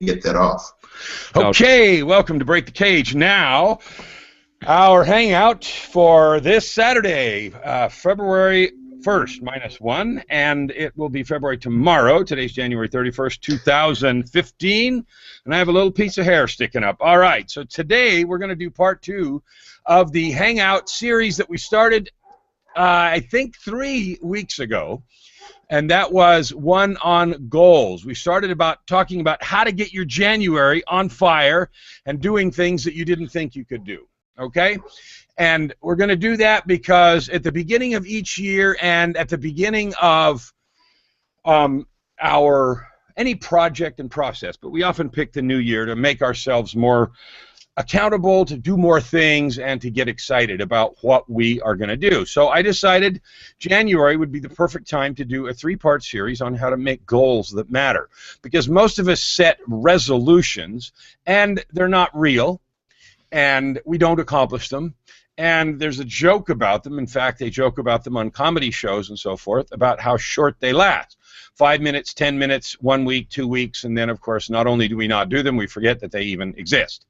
get that off. Okay, welcome to Break the Cage. Now, our hangout for this Saturday, February 1st, -1, and it will be February tomorrow. Today's January 31st, 2015, and I have a little piece of hair sticking up. All right, so today we're going to do part 2 of the hangout series that we started, I think, 3 weeks ago. And that was one on goals. We started talking about how to get your January on fire and doing things that you didn't think you could do, okay? And we're going to do that because at the beginning of each year and at the beginning of any project and process, but we often pick the new year to make ourselves more accountable, to do more things, and to get excited about what we are going to do. So I decided January would be the perfect time to do a 3-part series on how to make goals that matter. Because most of us set resolutions, and they're not real, and we don't accomplish them. And there's a joke about them. In fact, they joke about them on comedy shows and so forth, about how short they last. 5 minutes, 10 minutes, 1 week, 2 weeks, and then, of course, not only do we not do them, we forget that they even exist.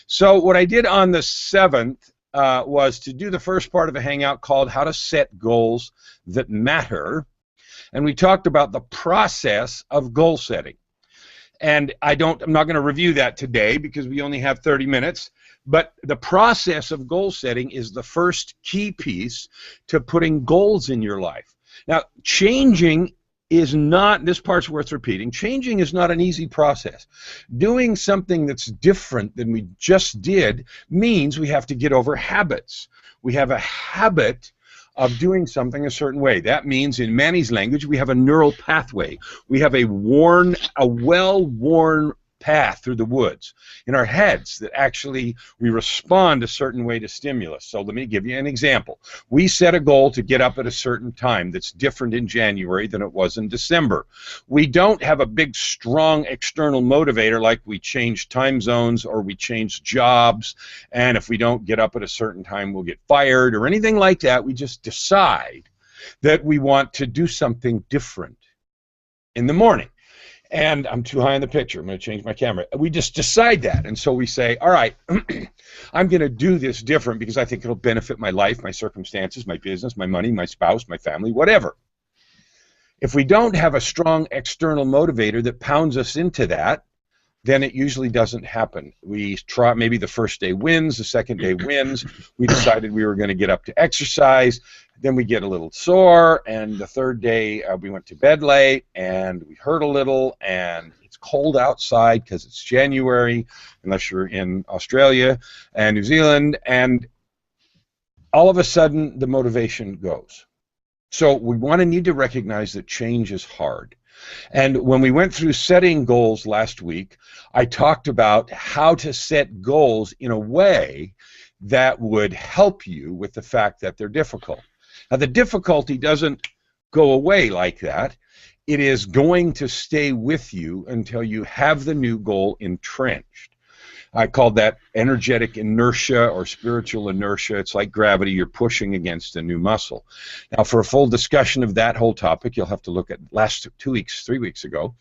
So what I did on the 7th was to do the first part of a hangout called How to Set Goals That Matter. And we talked about the process of goal setting. And I'm not going to review that today because we only have 30 minutes. But the process of goal setting is the first key piece to putting goals in your life. Now, changing is not, this part's worth repeating, changing is not an easy process. Doing something that's different than we just did means we have to get over habits. We have a habit of doing something a certain way. That means, in Manny's language, we have a neural pathway. We have a well-worn path through the woods in our heads that actually we respond a certain way to stimulus. So let me give you an example. We set a goal to get up at a certain time that's different in January than it was in December. We don't have a big, strong external motivator like we change time zones or we change jobs, and if we don't get up at a certain time, we'll get fired or anything like that. We just decide that we want to do something different in the morning. And I'm too high in the picture. I'm going to change my camera. We just decide that. And so we say, all right, I'm going to do this different because I think it'll benefit my life, my circumstances, my business, my money, my spouse, my family, whatever. If we don't have a strong external motivator that pounds us into that, then it usually doesn't happen. We try, maybe the first day wins, the second day wins. We decided we were going to get up to exercise. Then we get a little sore, and the third day we went to bed late, and we hurt a little, and it's cold outside because it's January, unless you're in Australia and New Zealand, and all of a sudden the motivation goes. So we need to recognize that change is hard. And when we went through setting goals last week, I talked about how to set goals in a way that would help you with the fact that they're difficult. Now, the difficulty doesn't go away like that. It is going to stay with you until you have the new goal entrenched. I called that energetic inertia or spiritual inertia. It's like gravity. You're pushing against a new muscle. Now, for a full discussion of that whole topic, you'll have to look at last 3 weeks ago.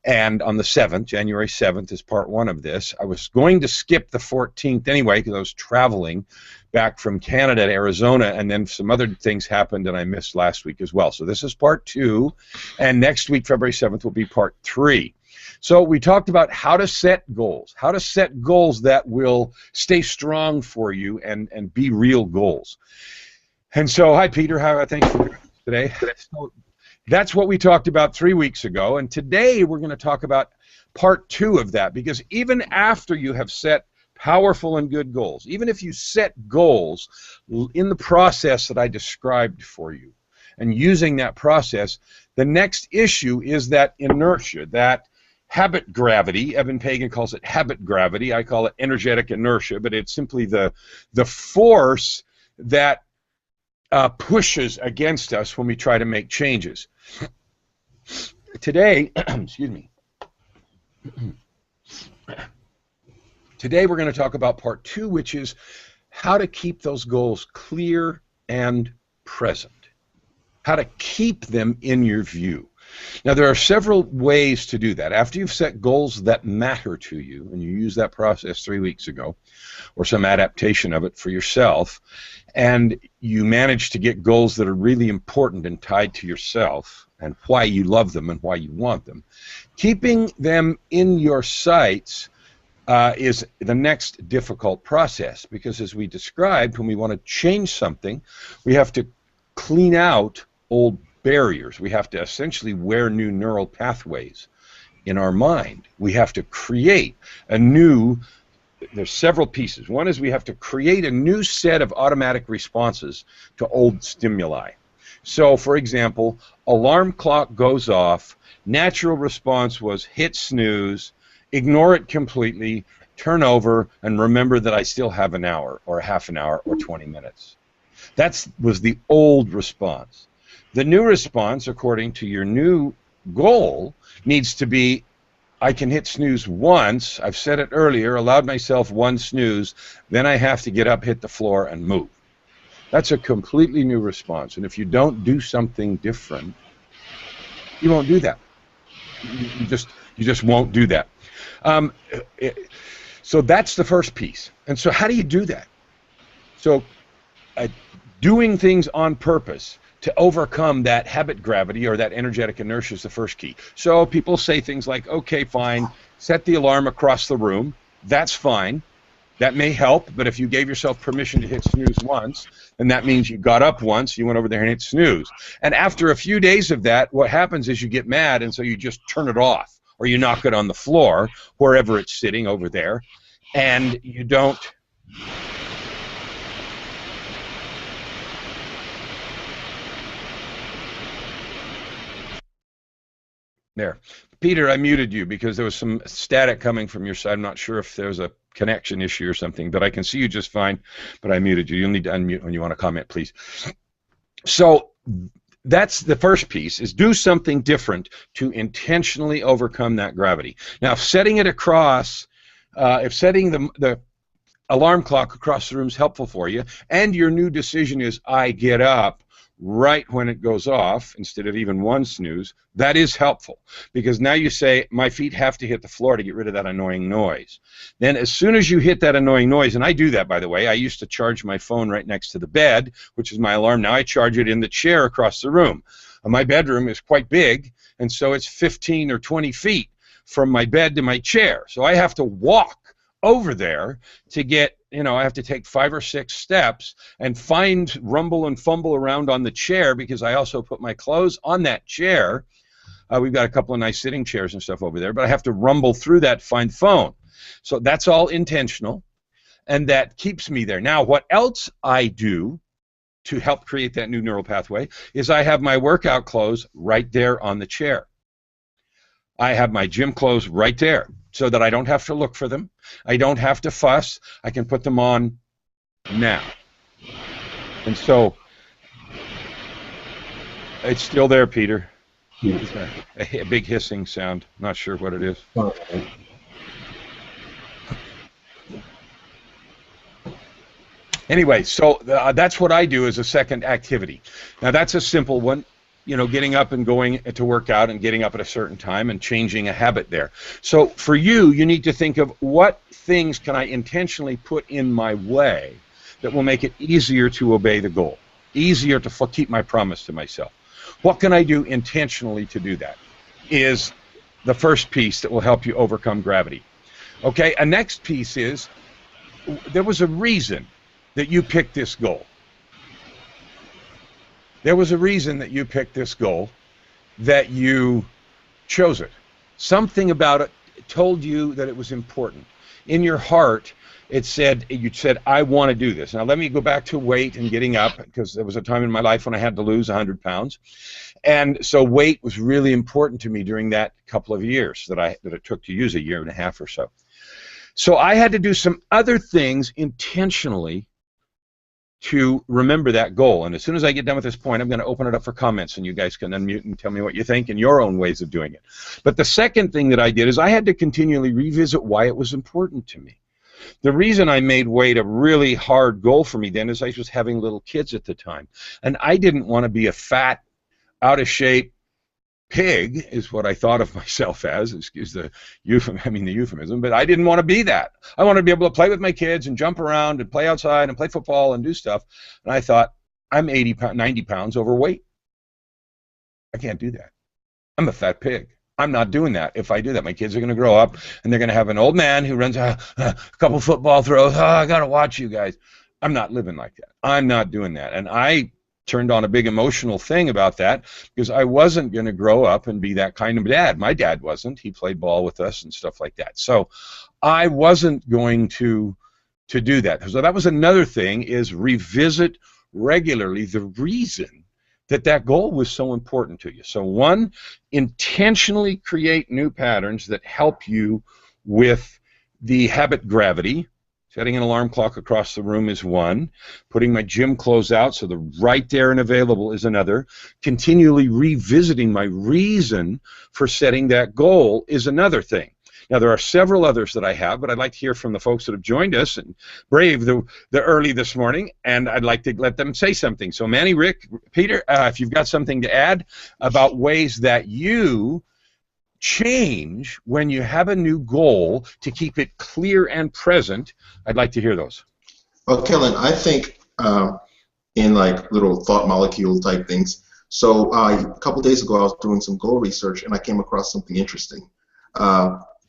And on the 7th, January 7th, is part 1 of this. I was going to skip the 14th anyway because I was traveling back from Canada to Arizona, and then some other things happened and I missed last week as well. So this is part 2, and next week, February 7th, will be part 3. So we talked about how to set goals that will stay strong for you and be real goals. And so, hi, Peter. Thanks for joining us today. So that's what we talked about 3 weeks ago, and today we're going to talk about part 2 of that, because even after you have set powerful and good goals, even if you set goals in the process that I described for you, and using that process, the next issue is that inertia, that habit gravity. Evan Pagan calls it habit gravity. I call it energetic inertia, but it's simply the force that pushes against us when we try to make changes. Today, excuse me. Today we're going to talk about part 2, which is how to keep those goals clear and present. How to keep them in your view. Now, there are several ways to do that. After you've set goals that matter to you, and you used that process 3 weeks ago, or some adaptation of it for yourself, and you manage to get goals that are really important and tied to yourself and why you love them and why you want them, keeping them in your sights is the next difficult process, because as we described, when we want to change something, we have to clean out old barriers. We have to essentially wear new neural pathways in our mind. We have to create a new, there's several pieces. One is we have to create a new set of automatic responses to old stimuli. So, for example, alarm clock goes off, natural response was hit snooze, ignore it completely, turn over, and remember that I still have an hour or half an hour or 20 minutes. That was the old response. The new response, according to your new goal, needs to be, I can hit snooze once, I've said it earlier, allowed myself one snooze, then I have to get up, hit the floor, and move. That's a completely new response, and if you don't do something different, you won't do that. You just won't do that. So that's the first piece. And so how do you do that? So doing things on purpose to overcome that habit gravity or that energetic inertia is the first key. So people say things like, okay, fine, set the alarm across the room. That's fine. That may help, but if you gave yourself permission to hit snooze once, then that means you got up once, you went over there and hit snooze. And after a few days of that, what happens is you get mad, and so you just turn it off, or you knock it on the floor, wherever it's sitting over there, and you don't. There. Peter, I muted you because there was some static coming from your side. I'm not sure if there's a connection issue or something, but I can see you just fine, but I muted you. You'll need to unmute when you want to comment, please. So that's the first piece, is do something different to intentionally overcome that gravity. Now, if setting it across, if setting the alarm clock across the room is helpful for you, and your new decision is I get up right when it goes off instead of even one snooze, that is helpful, because now you say my feet have to hit the floor to get rid of that annoying noise. Then as soon as you hit that annoying noise, and I do that, by the way, I used to charge my phone right next to the bed, which is my alarm. Now I charge it in the chair across the room. My bedroom is quite big, and so it's 15 or 20 feet from my bed to my chair, so I have to walk over there to get, I have to take 5 or 6 steps and rumble and fumble around on the chair, because I also put my clothes on that chair. We've got a couple of nice sitting chairs and stuff over there, but I have to rumble through that to find the phone. So that's all intentional, and that keeps me there. Now, what else I do to help create that new neural pathway is I have my workout clothes right there on the chair. I have my gym clothes right there, so that I don't have to look for them. I don't have to fuss. I can put them on now. And so it's still there, Peter. It's a big hissing sound. Not sure what it is. Anyway, so that's what I do as a second activity. Now, that's a simple one. Getting up and going to work out and getting up at a certain time and changing a habit there. So for you, you need to think of what things can I intentionally put in my way that will make it easier to obey the goal, easier to keep my promise to myself. What can I do intentionally to do that is the first piece that will help you overcome gravity. Okay, a next piece is there was a reason that you picked this goal. There was a reason that you picked this goal, that you chose it. Something about it told you that it was important. In your heart, you said, I want to do this. Now, let me go back to weight and getting up, because there was a time in my life when I had to lose 100 pounds. And so weight was really important to me during that couple of years that it took to use, a year and a half or so. So I had to do some other things intentionally to remember that goal. And as soon as I get done with this point, I'm going to open it up for comments, and you guys can unmute and tell me what you think and your own ways of doing it. But the second thing that I did is I had to continually revisit why it was important to me. The reason I made weight a really hard goal for me then is I was having little kids at the time, and I didn't want to be a fat, out of shape, pig is what I thought of myself as, excuse the euphemism, but I didn't want to be that. I wanted to be able to play with my kids and jump around and play outside and play football and do stuff. And I thought, I'm 90 pounds overweight. I can't do that. I'm a fat pig. I'm not doing that. If I do that, my kids are going to grow up and they're going to have an old man who runs a couple football throws. Oh, I got to watch you guys. I'm not living like that. I'm not doing that. And I turned on a big emotional thing about that because I wasn't going to grow up and be that kind of dad. My dad wasn't. He played ball with us and stuff like that. So I wasn't going to do that. So that was another thing, is revisit regularly the reason that goal was so important to you. So one, intentionally create new patterns that help you with the habit gravity. Setting an alarm clock across the room is one. Putting my gym clothes out so they're right there and available is another. Continually revisiting my reason for setting that goal is another thing. Now, there are several others that I have, but I'd like to hear from the folks that have joined us and braved the early this morning, and I'd like to let them say something. So Manny, Rick, Peter, if you've got something to add about ways that you change when you have a new goal to keep it clear and present, I'd like to hear those. Well, Kellen, I think in like little thought molecule type things. So a couple days ago, I was doing some goal research, and I came across something interesting.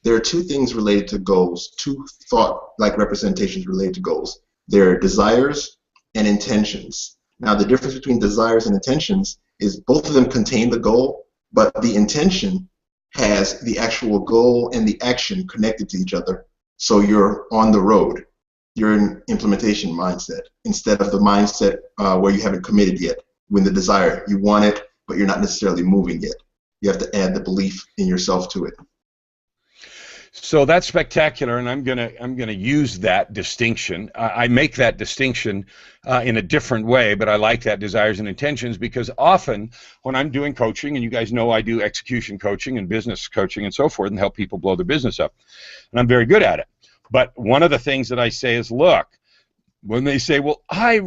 There are two things related to goals, two thought-like representations related to goals. There are desires and intentions. Now, the difference between desires and intentions is both of them contain the goal, but the intention has the actual goal and the action connected to each other. So you're on the road. You're in implementation mindset instead of the mindset where you haven't committed yet. When the desire, you want it, but you're not necessarily moving yet. You have to add the belief in yourself to it. So that's spectacular, and I'm gonna use that distinction. I make that distinction in a different way, but I like that, desires and intentions, because often when I'm doing coaching, and you guys know I do execution coaching and business coaching and so forth, and help people blow their business up, and I'm very good at it. But one of the things that I say is, look, when they say, well, I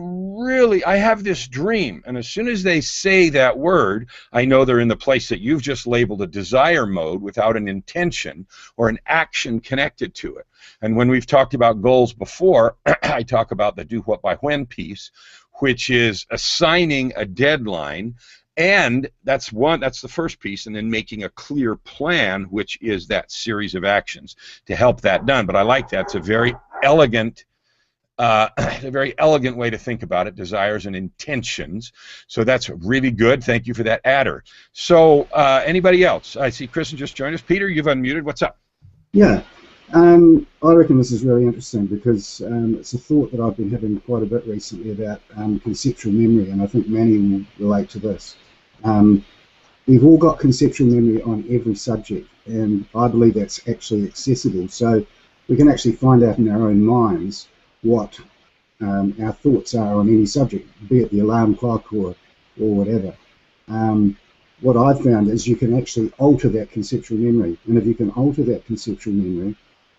have this dream, and as soon as they say that word, I know they're in the place that you've just labeled a desire mode without an intention or an action connected to it. And when we've talked about goals before, I talk about the do what by when piece, which is assigning a deadline, and that's the first piece, and then making a clear plan, which is that series of actions to help that done. But I like that. It's a very elegant way to think about it, desires and intentions. So that's really good. Thank you for that adder. So anybody else? I see Kristen just joined us. Peter, you've unmuted. What's up? Yeah, I reckon this is really interesting because it's a thought that I've been having quite a bit recently about conceptual memory, and I think Manny will relate to this. We've all got conceptual memory on every subject, and I believe that's actually accessible. So we can actually find out in our own minds what our thoughts are on any subject, be it the alarm clock or whatever. What I've found is you can actually alter that conceptual memory, and if you can alter that conceptual memory,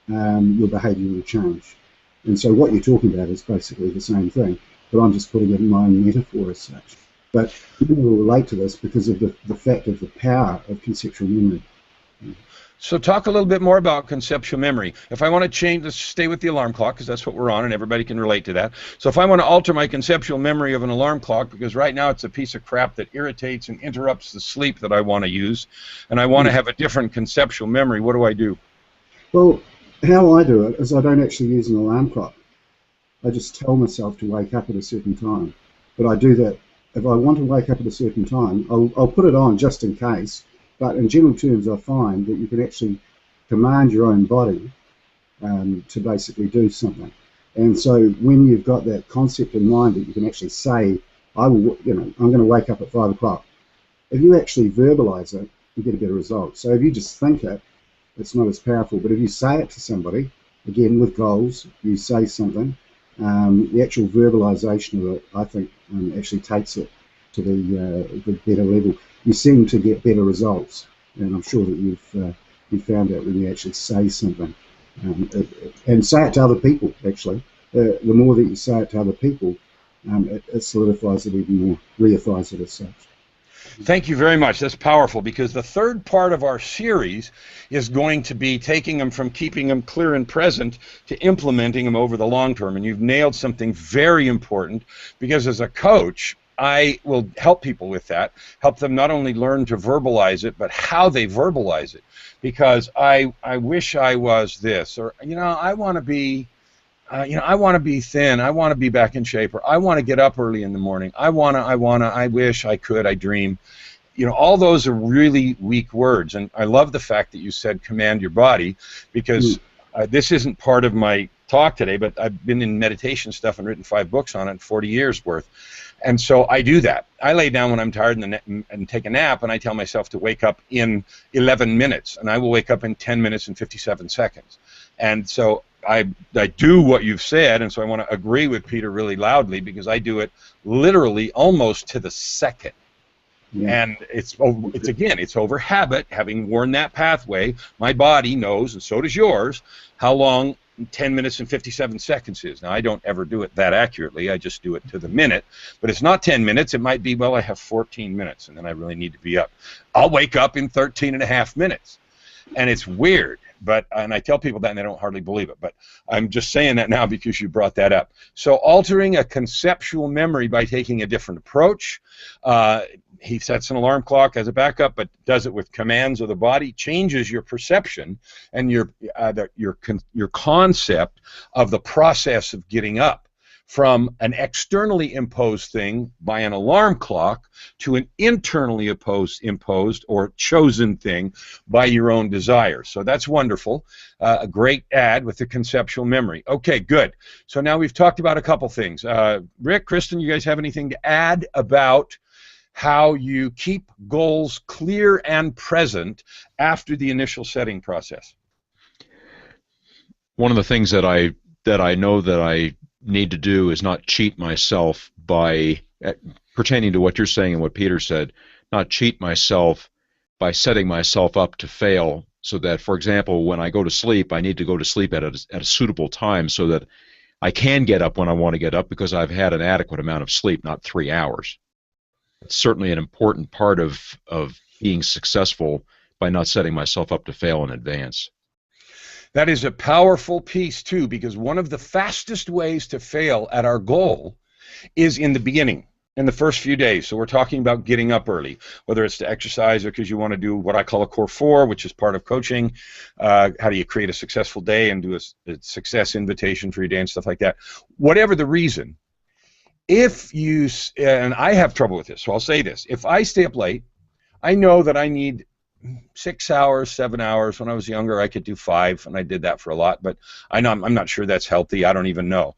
your behaviour will change. And so what you're talking about is basically the same thing, but I'm just putting it in my own metaphor as such. But people will relate to this because of the fact of the power of conceptual memory. So talk a little bit more about conceptual memory. If I want to change, let's stay with the alarm clock because that's what we're on and everybody can relate to that. So if I want to alter my conceptual memory of an alarm clock, because right now it's a piece of crap that irritates and interrupts the sleep that I want to use, and I want to have a different conceptual memory, what do I do? Well, how I do it is I don't actually use an alarm clock. I just tell myself to wake up at a certain time. But I do that, if I want to wake up at a certain time, I'll put it on just in case. But in general terms, I find that you can actually command your own body to basically do something. And so when you've got that concept in mind that you can actually say, I'm going to wake up at 5 o'clock. If you actually verbalize it, you get a better result. So if you just think it, it's not as powerful. But if you say it to somebody, again with goals, you say something, the actual verbalization of it, I think, actually takes it to the better level. You seem to get better results, and I'm sure that you've found out when you actually say something, and say it to other people. Actually, the more that you say it to other people, it solidifies it even more, reifies it as such. Thank you very much. That's powerful, because the third part of our series is going to be taking them from keeping them clear and present to implementing them over the long term. And you've nailed something very important, because as a coach, I will help people with that, help them not only learn to verbalize it, but how they verbalize it. Because I wish I was this, or, I want to be, I want to be thin. I want to be back in shape, or I want to get up early in the morning. I wish I could, I dream. All those are really weak words. And I love the fact that you said command your body, because this isn't part of my talk today, but I've been in meditation stuff and written 5 books on it, 40 years worth. And so I do that. I lay down when I'm tired and take a nap, and I tell myself to wake up in 11 minutes, and I will wake up in 10 minutes and 57 seconds. And so I do what you've said, and so I want to agree with Peter really loudly, because I do it literally almost to the second. Yeah. And it's over habit. Having worn that pathway, my body knows, and so does yours, how long 10 minutes and 57 seconds is. Now, I don't ever do it that accurately. I just do it to the minute. But it's not 10 minutes. It might be, well, I have 14 minutes, and then I really need to be up. I'll wake up in 13 and a half minutes. And it's weird. And I tell people that, and they don't hardly believe it. But I'm just saying that now because you brought that up. So altering a conceptual memory by taking a different approach. He sets an alarm clock as a backup, but does it with commands of the body, changes your perception and your concept of the process of getting up, from an externally imposed thing by an alarm clock to an internally imposed or chosen thing by your own desires. So that's wonderful. A great add with the conceptual memory. Okay, good. So now we've talked about a couple things. Rick, Kristen, you guys have anything to add about how you keep goals clear and present after the initial setting process? One of the things that I know that I need to do is not cheat myself by, pertaining to what you're saying and what Peter said, not cheat myself by setting myself up to fail, so that, for example, when I go to sleep, I need to go to sleep at a suitable time so that I can get up when I want to get up, because I've had an adequate amount of sleep, not 3 hours. It's certainly an important part of being successful, by not setting myself up to fail in advance. That is a powerful piece, too, because one of the fastest ways to fail at our goal is in the beginning, in the first few days. So we're talking about getting up early, whether it's to exercise or because you want to do what I call a core 4, which is part of coaching. How do you create a successful day and do a success invitation for your day and stuff like that? Whatever the reason, if you, and I have trouble with this, so I'll say this. If I stay up late, I know that I need 6 hours, 7 hours. When I was younger, I could do 5, and I did that for a lot, but I'm not sure that's healthy. I don't even know.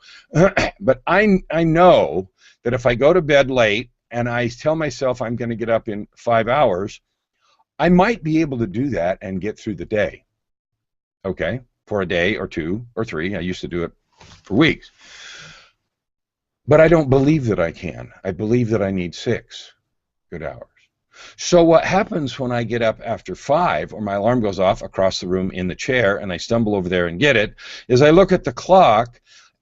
But I know that if I go to bed late and I tell myself I'm going to get up in 5 hours, I might be able to do that and get through the day, okay, for a day or 2 or 3. I used to do it for weeks. But I don't believe that I can. I believe that I need 6 good hours. So what happens when I get up after 5, or my alarm goes off across the room in the chair, and I stumble over there and get it, is I look at the clock,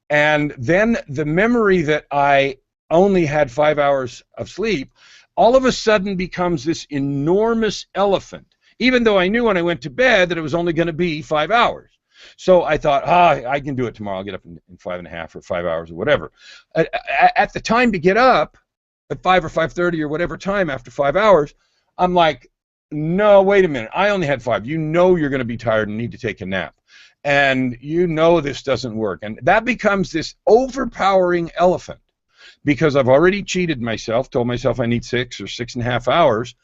and then the memory that I only had 5 hours of sleep all of a sudden becomes this enormous elephant, even though I knew when I went to bed that it was only going to be 5 hours. So I thought, I can do it tomorrow. I'll get up in 5.5 or 5 hours or whatever. At the time to get up, at 5 or 5:30 or whatever time after 5 hours, I'm like, no, wait a minute. I only had 5. You know you're going to be tired and need to take a nap. And you know this doesn't work. And that becomes this overpowering elephant, because I've already cheated myself, told myself I need 6 or 6.5 hours,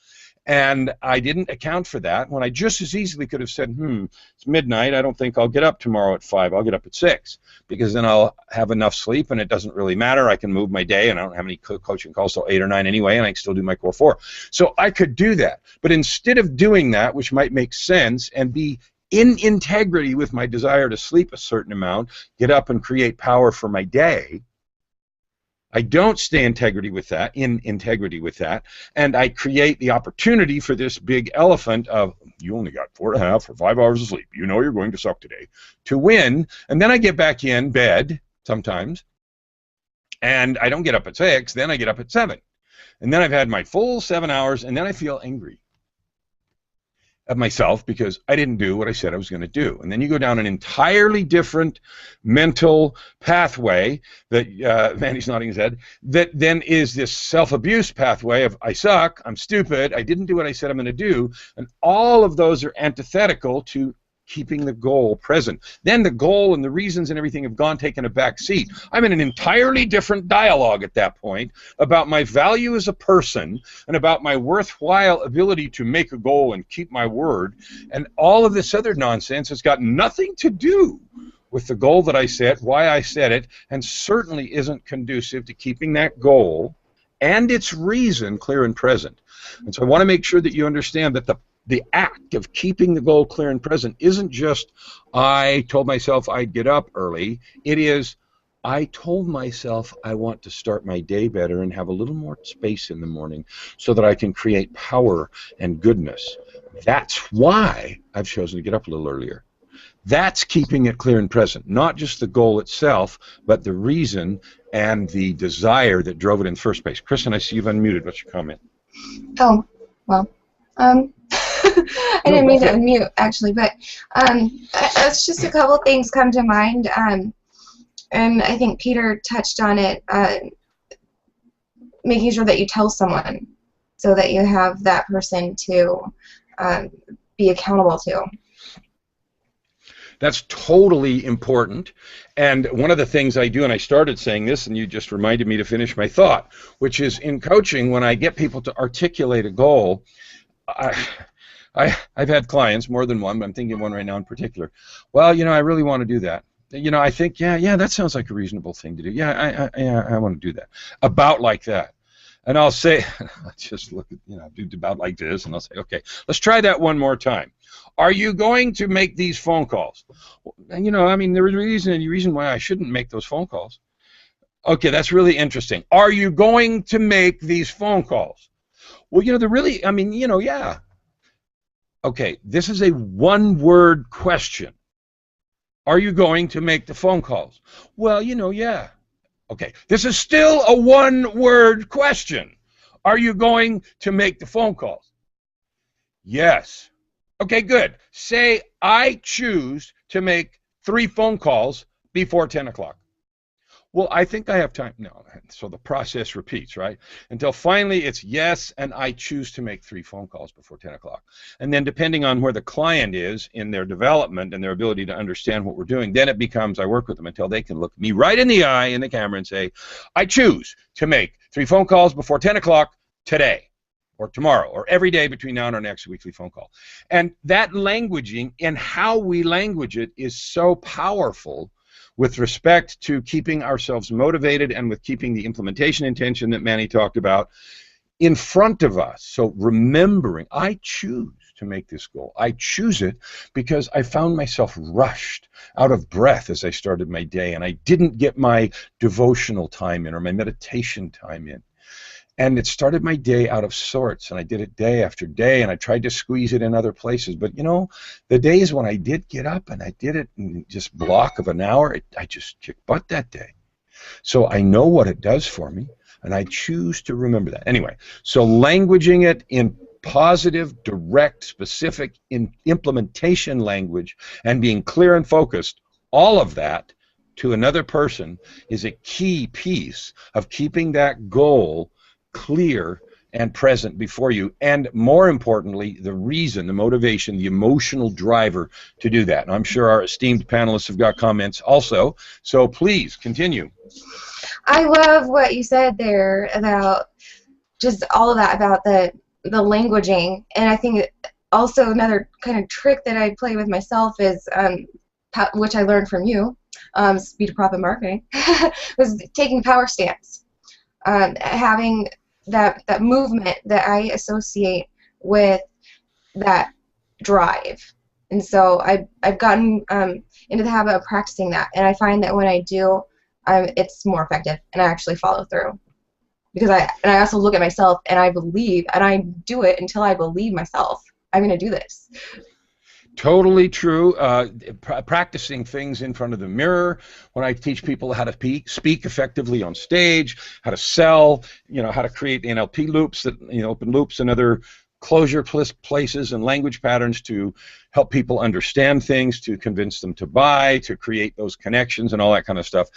and I didn't account for that when I just as easily could have said, it's midnight, I don't think I'll get up tomorrow at 5, I'll get up at 6, because then I'll have enough sleep and it doesn't really matter. I can move my day, and I don't have any coaching calls till 8 or 9 anyway, and I can still do my core 4. So I could do that. But instead of doing that, which might make sense, and be in integrity with my desire to sleep a certain amount, get up and create power for my day, I don't stay in integrity with that, and I create the opportunity for this big elephant of, you only got 4.5 or 5 hours of sleep, you know you're going to suck today, to win. And then I get back in bed sometimes, and I don't get up at 6, then I get up at 7. And then I've had my full 7 hours, and then I feel angry at myself because I didn't do what I said I was going to do. And then you go down an entirely different mental pathway that Mandy's nodding his head, that then is this self-abuse pathway of I suck, I'm stupid, I didn't do what I said I'm going to do, and all of those are antithetical to keeping the goal present. Then the goal and the reasons and everything have taken a back seat. I'm in an entirely different dialogue at that point about my value as a person and about my worthwhile ability to make a goal and keep my word. And all of this other nonsense has got nothing to do with the goal that I set, why I set it, and certainly isn't conducive to keeping that goal and its reason clear and present. And so I want to make sure that you understand that the act of keeping the goal clear and present isn't just I told myself I'd get up early. It is I told myself I want to start my day better and have a little more space in the morning so that I can create power and goodness. That's why I've chosen to get up a little earlier. That's keeping it clear and present, not just the goal itself, but the reason and the desire that drove it in the first place. Kristen, I see you've unmuted. What's your comment? Oh, well, I didn't mean to unmute, actually, but it's just a couple things come to mind, and I think Peter touched on it, making sure that you tell someone so that you have that person to be accountable to. That's totally important. And one of the things I do, and I started saying this, and you just reminded me to finish my thought, which is in coaching, when I get people to articulate a goal, I've had clients, more than one, but I'm thinking of one right now in particular. Well, you know, I really want to do that. You know, I think, yeah, that sounds like a reasonable thing to do. Yeah, I want to do that. About like that. And I'll say, I'll just look at, you know, do about like this, and I'll say, okay, let's try that one more time. Are you going to make these phone calls? And, you know, I mean, there's any reason why I shouldn't make those phone calls. Okay, that's really interesting. Are you going to make these phone calls? Well, you know, they're really, I mean, you know, yeah. Okay, this is a one-word question. Are you going to make the phone calls? Well, you know, yeah. Okay, this is still a one-word question. Are you going to make the phone calls? Yes. Okay, good. Say I choose to make 3 phone calls before 10 o'clock. Well, I think I have time. No, so the process repeats, right? Until finally it's yes, and I choose to make 3 phone calls before 10 o'clock. And then depending on where the client is in their development and their ability to understand what we're doing, then it becomes I work with them until they can look me right in the eye in the camera and say, I choose to make 3 phone calls before 10 o'clock today, or tomorrow, or every day between now and our next weekly phone call. And that languaging and how we language it is so powerful with respect to keeping ourselves motivated and with keeping the implementation intention that Manny talked about in front of us. So remembering, I choose to make this goal. I choose it because I found myself rushed, out of breath as I started my day, and I didn't get my devotional time in or my meditation time in. And it started my day out of sorts, and I did it day after day, and I tried to squeeze it in other places. But, you know, the days when I did get up and I did it in just block of an hour, I just kicked butt that day. So I know what it does for me, and I choose to remember that. Anyway, so languaging it in positive, direct, specific implementation language and being clear and focused, all of that to another person is a key piece of keeping that goal clear and present before you, and more importantly, the reason, the motivation, the emotional driver to do that. And I'm sure our esteemed panelists have got comments also, so please continue. I love what you said there about just all of that, about the languaging, and I think also another kind of trick that I play with myself is, which I learned from you, Speed to Profit Marketing, was taking power stance, having that movement that I associate with that drive. And so I've gotten into the habit of practicing that, and I find that when I do, it's more effective, and I actually follow through. Because I also look at myself, and I believe, and I do it until I believe myself, I'm going to do this. Totally true. Practicing things in front of the mirror. When I teach people how to speak effectively on stage, how to sell, how to create NLP loops, open loops and other closure places and language patterns to help people understand things, to convince them to buy, to create those connections and all that kind of stuff.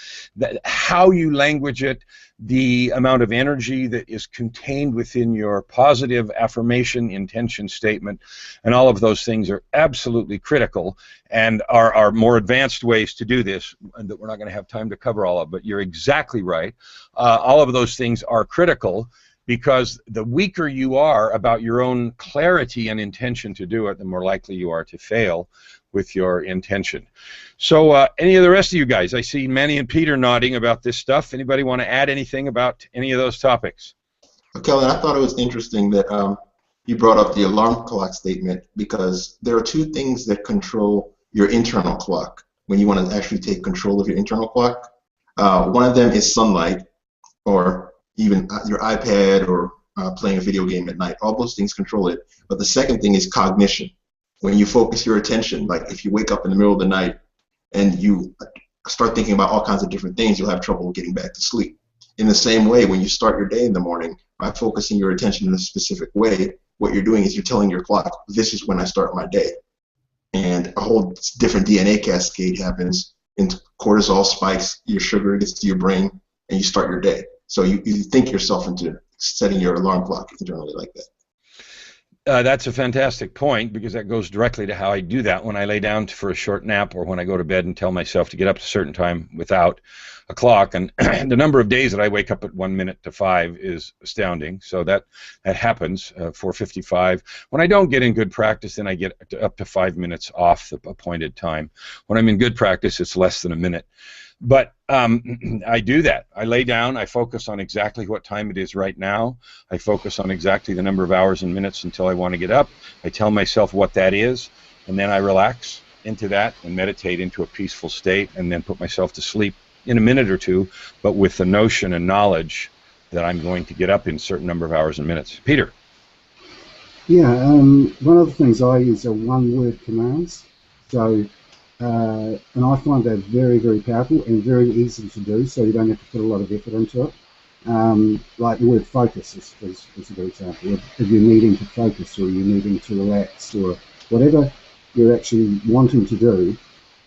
How you language it, the amount of energy that is contained within your positive affirmation, intention statement, and all of those things are absolutely critical, and are more advanced ways to do this, and that we're not going to have time to cover all of. But you're exactly right. All of those things are critical, because the weaker you are about your own clarity and intention to do it, the more likely you are to fail with your intention. So any of the rest of you guys, I see Manny and Peter nodding about this stuff. Anybody want to add anything about any of those topics? Kelly, I thought it was interesting that you brought up the alarm clock statement, because there are two things that control your internal clock when you want to actually take control of your internal clock. One of them is sunlight, or even your iPad, or playing a video game at night. All those things control it. But the second thing is cognition. When you focus your attention, like if you wake up in the middle of the night and you start thinking about all kinds of different things, you'll have trouble getting back to sleep. In the same way, when you start your day in the morning, by focusing your attention in a specific way, what you're doing is you're telling your clock, this is when I start my day. And a whole different DNA cascade happens, and cortisol spikes, your sugar gets to your brain, and you start your day. So you think yourself into setting your alarm clock internally like that. That's a fantastic point, because that goes directly to how I do that when I lay down for a short nap, or when I go to bed and tell myself to get up at a certain time without a clock. And the number of days that I wake up at 1 minute to 5 is astounding. So that happens, 4:55. When I don't get in good practice, then I get up to 5 minutes off the appointed time. When I'm in good practice, it's less than a minute. But I do that. I lay down, I focus on exactly what time it is right now. I focus on exactly the number of hours and minutes until I want to get up. I tell myself what that is, and then I relax into that and meditate into a peaceful state, and then put myself to sleep in a minute or two, but with the notion and knowledge that I'm going to get up in a certain number of hours and minutes. Peter? Yeah, one of the things I use are one-word commands. So, and I find that very, very powerful and very easy to do, so you don't have to put a lot of effort into it. Like the word focus is a good example. If you're needing to focus, or you're needing to relax, or whatever you're actually wanting to do,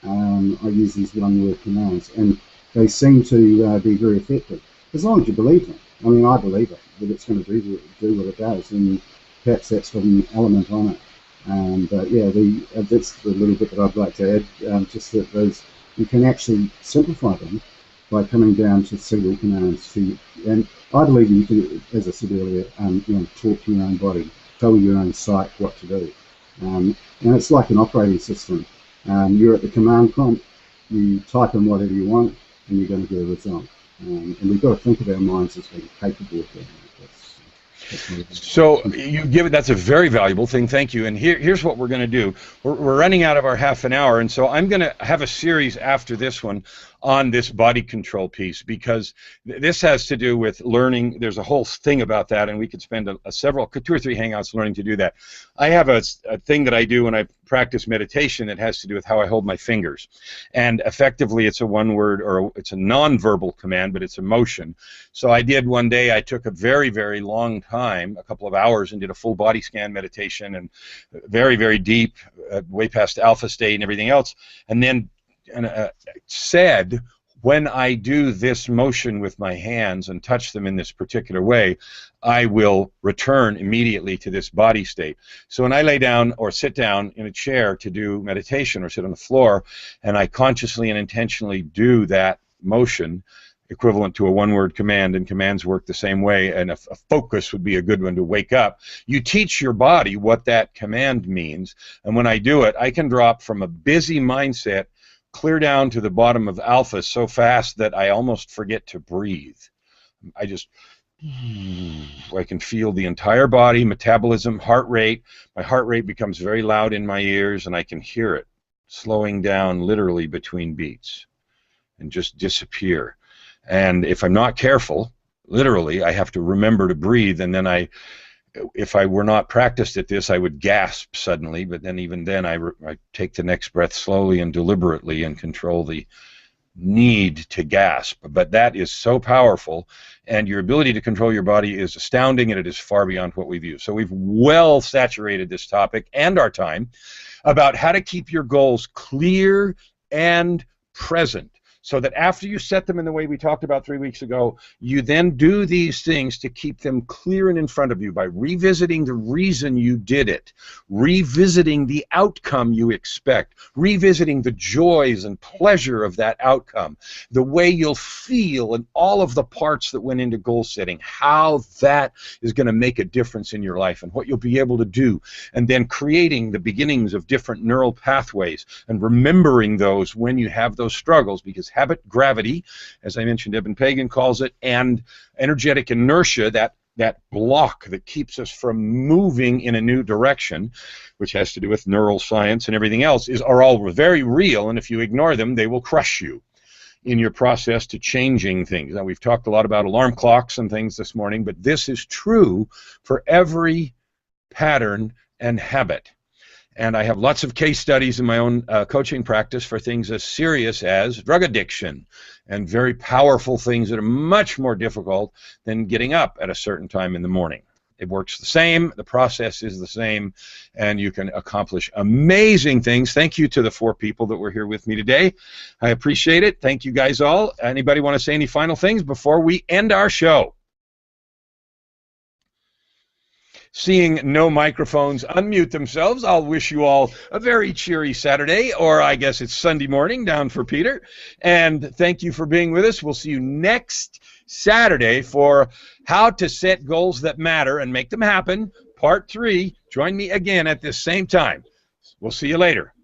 I use these one-word commands, and they seem to be very effective, as long as you believe them. I mean, I believe it, that it's going to do what it does, and perhaps that's got an element on it. But yeah, that's the little bit that I'd like to add, just that you can actually simplify them by coming down to single commands. And I believe you can, as I said earlier, talk to your own body, tell your own psyche what to do. And it's like an operating system. You're at the command prompt, you type in whatever you want, and you're going to get a result. And we've got to think of our minds as being capable of doing that. So you give it, that's a very valuable thing. Thank you. And here's what we're going to do. We're running out of our half an hour, and so I'm going to have a series after this one on this body control piece, because this has to do with learning. There's a whole thing about that, and we could spend 2 or 3 hangouts learning to do that. I have a thing that I do when I practice meditation that has to do with how I hold my fingers, and effectively it's a one-word, or it's a non-verbal command, but it's a motion. So I did one day, I took a very, very long time, a couple of hours, and did a full body scan meditation, and very, very deep, way past alpha state and everything else, and then said, when I do this motion with my hands and touch them in this particular way, I will return immediately to this body state. So when I lay down or sit down in a chair to do meditation, or sit on the floor, and I consciously and intentionally do that motion, equivalent to a one-word command, and commands work the same way, and a focus would be a good one to wake up. You teach your body what that command means, and when I do it, I can drop from a busy mindset clear down to the bottom of alpha so fast that I almost forget to breathe. I can feel the entire body, metabolism, heart rate. My heart rate becomes very loud in my ears, and I can hear it slowing down literally between beats and just disappear. And if I'm not careful, literally, I have to remember to breathe, and then if I were not practiced at this, I would gasp suddenly, but then even then I take the next breath slowly and deliberately and control the need to gasp. But that is so powerful, and your ability to control your body is astounding, and it is far beyond what we've used. So we've well saturated this topic and our time about how to keep your goals clear and present, so that after you set them in the way we talked about 3 weeks ago, you then do these things to keep them clear and in front of you by revisiting the reason you did it, revisiting the outcome you expect, revisiting the joys and pleasure of that outcome, the way you'll feel and all of the parts that went into goal setting, how that is going to make a difference in your life and what you'll be able to do, and then creating the beginnings of different neural pathways and remembering those when you have those struggles, because habit gravity, as I mentioned, Eben Pagan calls it, and energetic inertia, that block that keeps us from moving in a new direction, which has to do with neural science and everything else, are all very real, and if you ignore them, they will crush you in your process to changing things. Now, we've talked a lot about alarm clocks and things this morning, but this is true for every pattern and habit. And I have lots of case studies in my own coaching practice for things as serious as drug addiction and very powerful things that are much more difficult than getting up at a certain time in the morning. It works the same, the process is the same, and you can accomplish amazing things. Thank you to the 4 people that were here with me today. I appreciate it. Thank you guys all. Anybody want to say any final things before we end our show? Seeing no microphones unmute themselves, I'll wish you all a very cheery Saturday, or I guess it's Sunday morning down for Peter. And thank you for being with us. We'll see you next Saturday for How to Set Goals That Matter and Make Them Happen, Part 3. Join me again at this same time. We'll see you later.